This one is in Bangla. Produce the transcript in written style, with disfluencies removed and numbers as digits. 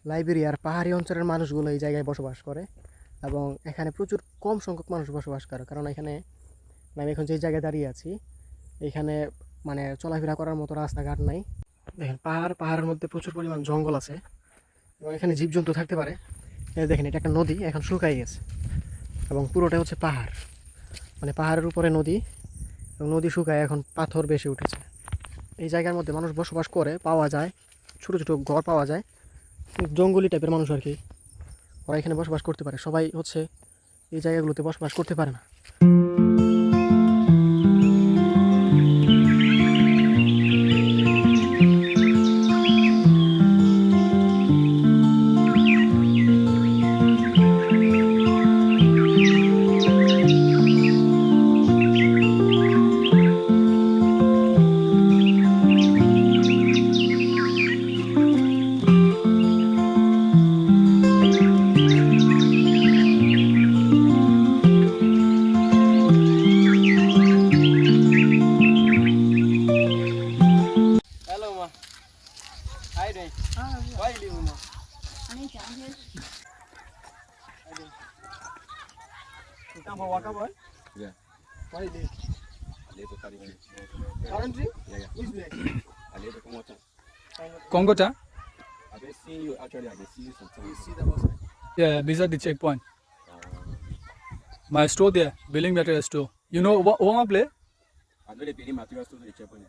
লাইবেরিয়ার পাহাড়ি অঞ্চলের মানুষগুলো এই জায়গায় বসবাস করে এবং এখানে প্রচুর কম সংখ্যক মানুষ বসবাস করে, কারণ এখানে আমি এখন যে জায়গায় দাঁড়িয়ে আছি এখানে মানে চলাফেরা করার মতো রাস্তাঘাট নাই। দেখেন পাহাড়ের মধ্যে প্রচুর পরিমাণ জঙ্গল আছে এবং এখানে জীবজন্তু থাকতে পারে। এই দেখেন এটা একটা নদী, এখন শুকাই গেছে এবং পুরোটা হচ্ছে পাহাড়, মানে পাহাড়ের উপরে নদী এবং নদী শুকায় এখন পাথর বেশি উঠেছে। এই জায়গার মধ্যে মানুষ বসবাস করে, পাওয়া যায় ছোটো ছোটো ঘর পাওয়া যায়, জঙ্গলি টাইপের মানুষ আর কি, ওরা এখানে বসবাস করতে পারে। সবাই হচ্ছে এই জায়গাগুলোতে বসবাস করতে পারে না। Hi there. Why you leave, Ma? You come for walk boy? Yeah. Why you leave? I live to Caribbean. Currently? Yeah. Which place? I live to Komota. Kongota? I been seeing you actually. I been see you You sometimes. see the bus. Yeah, beside the checkpoint. My store there, building material store. You know Oma play? I know the building materials to the checkpoint.